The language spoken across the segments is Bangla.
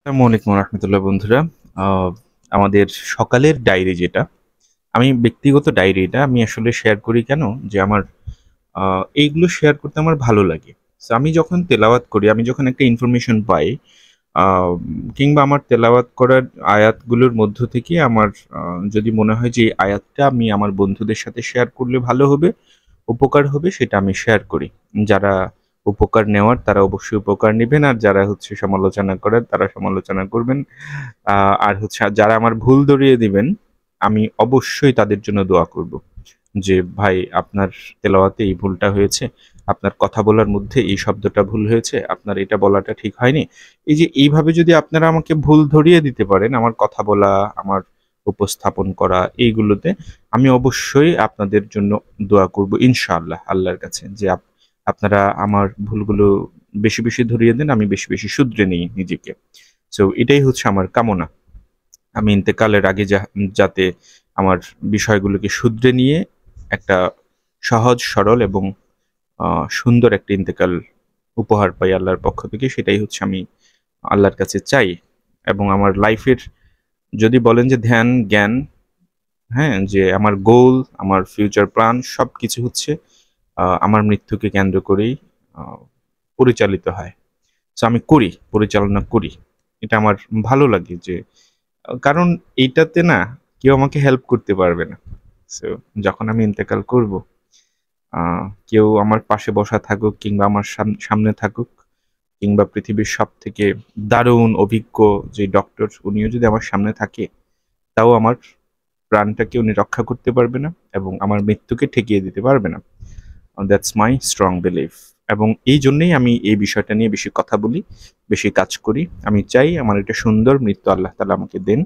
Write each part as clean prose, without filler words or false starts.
আসসালামু আলাইকুম রহমতুল্লাহ বন্ধুরা। আহ, আমাদের সকালের ডায়েরি যেটা, আমি ব্যক্তিগত ডায়েরি, এটা আমি আসলে শেয়ার করি কেন, যে আমার এইগুলো শেয়ার করতে আমার ভালো লাগে। So, আমি যখন তেলাওয়াত করি, আমি যখন একটা ইনফরমেশন পাই, আহ, কিংবা আমার তেলাওয়াত করার আয়াতগুলোর মধ্য থেকে আমার যদি মনে হয় যে এই আয়াতটা আমি আমার বন্ধুদের সাথে শেয়ার করলে ভালো হবে, উপকার হবে, সেটা আমি শেয়ার করি। যারা উপকার নেওয়ার তারা অবশ্যই উপকার নেবেন, আর যারা হচ্ছে সমালোচনা করার তারা সমালোচনা করবেন। আর হচ্ছে যারা আমার ভুল ধরিয়ে দিবেন, আমি অবশ্যই তাদের জন্য দোয়া করব, যে ভাই আপনার তেলাওয়াতে এই ভুলটা হয়েছে, আপনার কথা বলার মধ্যে এই শব্দটা ভুল হয়েছে, আপনার এটা বলাটা ঠিক হয়নি। এই যে এইভাবে যদি আপনারা আমাকে ভুল ধরিয়ে দিতে পারেন, আমার কথা বলা, আমার উপস্থাপন করা এইগুলোতে, আমি অবশ্যই আপনাদের জন্য দোয়া করব ইনশাআল্লাহ আল্লাহর কাছে, যে আপনারা আমার ভুলগুলো বেশি বেশি ধরিয়ে দেন, আমি বেশি বেশি শুধরে নিই নিজেকে। সো এটাই হচ্ছে আমার কামনা। আমি ইন্তেকালের আগে যাতে আমার বিষয়গুলোকে শুধরে নিয়ে একটা সহজ সরল এবং সুন্দর একটা ইন্তেকাল উপহার পাই আল্লাহর পক্ষ থেকে, সেটাই হচ্ছে আমি আল্লাহর কাছে চাই। এবং আমার লাইফের, যদি বলেন যে ধ্যান জ্ঞান, হ্যাঁ, যে আমার গোল, আমার ফিউচার প্ল্যান সবকিছু হচ্ছে আমার মৃত্যুকে কেন্দ্র করেই আহ, পরিচালিত হয়। সো আমি করি, পরিচালনা করি, এটা আমার ভালো লাগে। যে কারণ এইটাতে না কেউ আমাকে হেল্প করতে পারবে না। সো যখন আমি ইন্তেকাল করব, কেউ আমার পাশে বসা থাকুক কিংবা আমার সামনে থাকুক, কিংবা পৃথিবীর সব থেকে দারুণ অভিজ্ঞ যে ডক্টর উনিও যদি আমার সামনে থাকে, তাও আমার প্রাণটাকে উনি রক্ষা করতে পারবে না এবং আমার মৃত্যুকে ঠেকিয়ে দিতে পারবে না। That's my strong belief. এবং এই জন্যই আমি এই বিষয়টা নিয়ে বেশি কথা বলি, বেশি কাজ করি। আমি চাই আমার একটা সুন্দর মৃত্যু আল্লাহ তাআলা আমাকে দেন,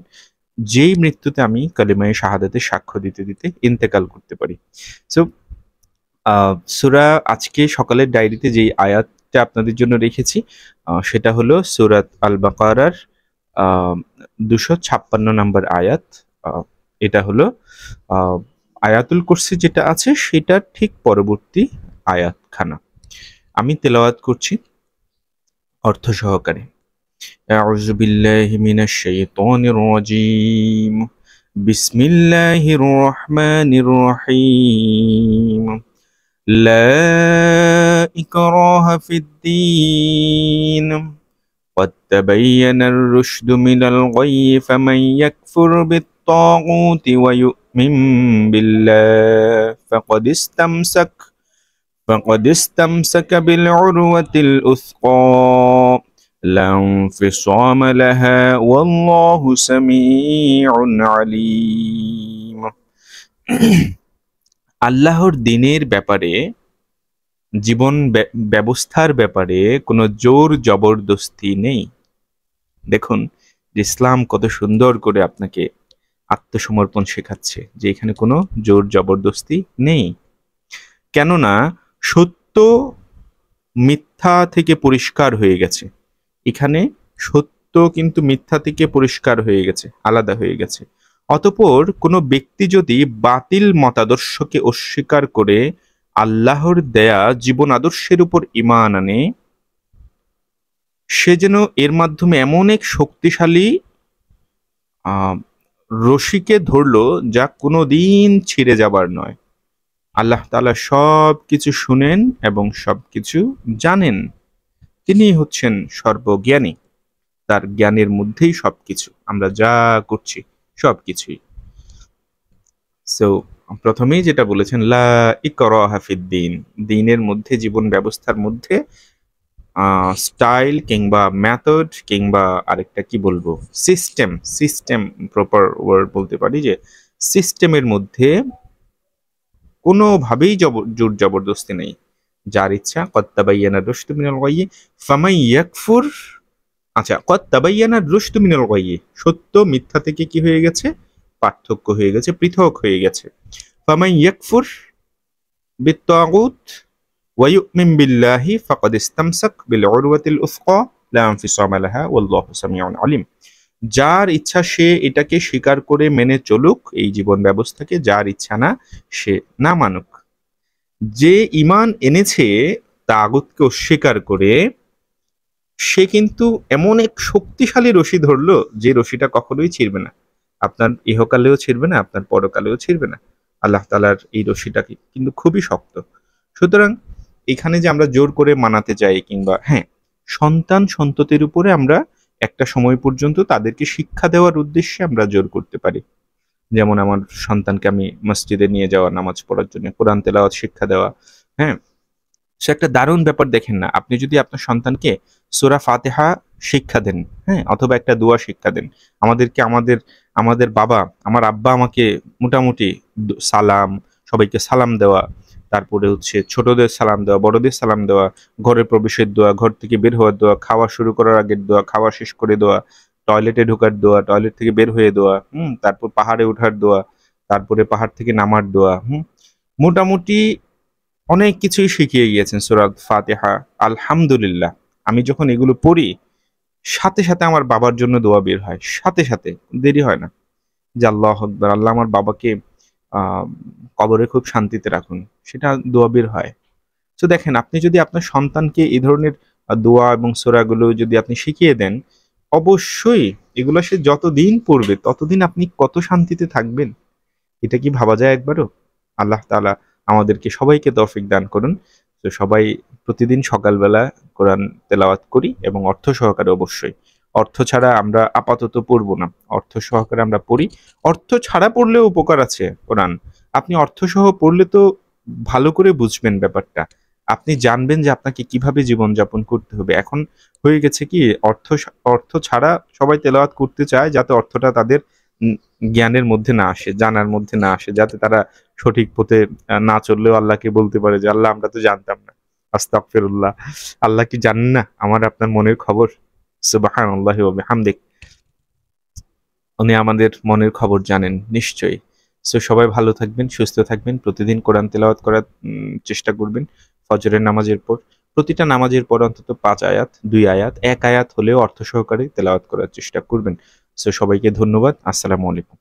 যেই মৃত্যুতে আমি কালিমায়ে শাহাদাতে সাক্ষ্য দিতে দিতে ইন্তেকাল করতে পারি। সো সূরা, আজকে সকালের ডায়েরিতে যেই আয়াতটা আপনাদের জন্য রেখেছি, সেটা হলো সূরাত আল বাকারার 256 নম্বর আয়াত। আহ, এটা হলো আহ, আয়াতুল কুরসি যেটা আছে সেটার ঠিক পরবর্তী আয়াতখানা। আমি তেলাওয়াত করছি অর্থ সহকারে। আউযু বিল্লাহি মিনাশ শাইতানির রাজীম। বিসমিল্লাহির রহমানির রহিম। لا إكراه في الدين قد تبين الرشد من الغي فمن يكفر بالطاغوت ويؤمن بالله فقد استمسك بالعروة الأثقى لا انفصام لها والله سميع عليم। আল্লাহর দিনের ব্যাপারে, জীবন ব্যবস্থার ব্যাপারে কোনো জোর জবরদস্তি নেই। দেখুন যে ইসলাম কত সুন্দর করে আপনাকে আত্মসমর্পণ শেখাচ্ছে, যে এখানে কোনো জোর জবরদস্তি নেই। কেননা সত্য মিথ্যা থেকে পরিষ্কার হয়ে গেছে। এখানে সত্য কিন্তু মিথ্যা থেকে পরিষ্কার হয়ে গেছে, আলাদা হয়ে গেছে। অতঃপর কোনো ব্যক্তি যদি বাতিল মতাদর্শকে অস্বীকার করে আল্লাহর দেয়া জীবন আদর্শের উপর ঈমান আনে, সে যেন এর মাধ্যমে এমন এক শক্তিশালী আহ রশিকে ধরলো যা কোনোদিন ছিঁড়ে যাবার নয়। আল্লাহ তাআলা সব কিছু শুনেন এবং সবকিছু জানেন। তিনি হচ্ছেন সর্বজ্ঞানী। তার জ্ঞানের মধ্যেই সবকিছু, আমরা যা করছি সবকিছুই। সো প্রথমেই যেটা বলেছেন, লা ইকরাহা ফিদ্দিন, দিনের মধ্যে, জীবন ব্যবস্থার মধ্যে, স্টাইল কিংবা মেথড কিংবা আরেকটা কি বলবো, সিস্টেম, সিস্টেম প্রপার ওয়ার্ড বলতে পারি, যে সিস্টেমের মধ্যে কোনোভাবেই জোর জবরদস্তি নেই। যার ইচ্ছা, কদ তাবায়্যানা রুশদু মিনাল গায়্যি ফামান ইয়াকফুর। আচ্ছা, কদ তাবায়্যানা রুশদু মিনাল গায়্যি, সত্য মিথ্যা থেকে কি হয়ে গেছে, পার্থক্য হয়ে গেছে, পৃথক হয়ে গেছে। ফামান ইয়াকফুর বিত্তাগুত ওয়া ইউমিন বিল্লাহি ফাকাদ ইসতামসাক বিল উরওয়াতিল উসকা লা ইনফিসামা লাহা ওয়াল্লাহু সামিউন আলিম। যার ইচ্ছা সে এটাকে স্বীকার করে মেনে চলুক, এই জীবন ব্যবস্থাকে। যার ইচ্ছা না, সে না মানুক। যে ঈমান এনেছে তাগুতকে অস্বীকার করে, সে কিন্তু এমন এক শক্তিশালী রশি ধরলো যে রশিটা কখনোই ছিঁড়বে না, আপনার ইহকালেও ছিঁড়বে না, আপনার পরকালেও ছিঁড়বে না। আল্লাহ তাআলার এই রশিটা কিন্তু খুবই শক্ত। সুতরাং এখানে যে আমরা জোর করে মানাতে চাই, কিংবা হ্যাঁ, সন্তান সন্ততির উপরে আমরা একটা সময় পর্যন্ত তাদেরকে শিক্ষা দেওয়ার উদ্দেশ্যে আমরা জোর করতে পারি। যেমন আমার সন্তানকে আমি মসজিদে নিয়ে যাওয়া, নামাজ পড়ার জন্য কোরআন তেলাওয়াত শিক্ষা দেওয়া। হ্যাঁ, সে একটা দারুণ ব্যাপার। দেখেন না, আপনি যদি আপনার সন্তানকে সূরা ফাতিহা শিক্ষা দেন, হ্যাঁ, অথবা একটা দোয়া শিক্ষা দেন। আমাদেরকে আমাদের আমাদের বাবা, আমার আব্বা আমাকে মোটামুটি সালাম, সবাইকে সালাম দেওয়া, তারপরে হচ্ছে ছোটদের সালাম দেওয়া, বড়দের সালাম দেওয়া, ঘরে প্রবেশের দোয়া, ঘর থেকে বের হওয়ার দোয়া, খাওয়া শুরু করার আগের দোয়া, খাওয়া শেষ করে দোয়া, টয়লেটে ঢোকার দোয়া, টয়লেট থেকে বের হয়ে দোয়া, তারপর পাহাড়ে ওঠার দোয়া, তারপরে পাহাড় থেকে নামার দোয়া, মোটামুটি অনেক কিছুই শিখিয়ে গিয়েছেন সূরা ফাতিহা। আলহামদুলিল্লাহ, আমি যখন এগুলো পড়ি, সাথে সাথে আমার বাবার জন্য দোয়া বের হয়, সাথে সাথে, দেরি হয় না। যে আল্লাহ আকবার, আল্লাহ আমার বাবাকে আহ কবরে খুব শান্তিতে রাখুন, সেটা দোয়া বের হয়। তো দেখেন, আপনি যদি আপনার সন্তানকে এই ধরনের দোয়া এবং সূরাগুলো যদি আপনি শিখিয়ে দেন, অবশ্যই এগুলো সে যতদিন পড়বে ততদিন আপনি কত শান্তিতে থাকবেন, এটা কি ভাবা যায় একবারও? আল্লাহ তাআলা আমাদেরকে সবাইকে তৌফিক দান করুন। তো সবাই প্রতিদিন সকালবেলা কোরআন তেলাওয়াত করি, এবং অর্থ সহকারে অবশ্যই। অর্থ ছাড়া আমরা আপাতত পড়ব না, অর্থ সহকারে আমরা পড়ি। অর্থ ছাড়া পড়লেও উপকার আছে কোরআন। আপনি অর্থ সহ পড়লে তো ভালো করে বুঝবেন ব্যাপারটা। আপনি জানবেন যে আপনাকে কিভাবে জীবনযাপন করতে হবে। এখন হয়ে গেছে কি, অর্থ ছাড়া সবাই তেলাওয়াত করতে চায়, যাতে অর্থটা তাদের জ্ঞানের মধ্যে না আসে, জানার মধ্যে না আসে, যাতে তারা সঠিক পথে না চললেও আল্লাহকে বলতে পারে যে আল্লাহ, আমরা তো জানতাম না। আস্তাগফিরুল্লাহ। আল্লাহ কি জানেন না আমার আপনার মনের খবর? সুবহানাল্লাহি ওয়া বিহামদিহি। উনি আমাদের মনের খবর জানেন নিশ্চয়ই। সো সবাই ভালো থাকবেন, সুস্থ থাকবেন, প্রতিদিন কোরআন তেলাওয়াত করার চেষ্টা করবেন ফজরের নামাজের পর। প্রতিটা নামাজের পর অন্তত ৫ আয়াত, ২ আয়াত, ১ আয়াত হলেও অর্থ সহকারে তেলাওয়াত করার চেষ্টা করবেন। সো সবাইকে ধন্যবাদ। আসসালামু আলাইকুম।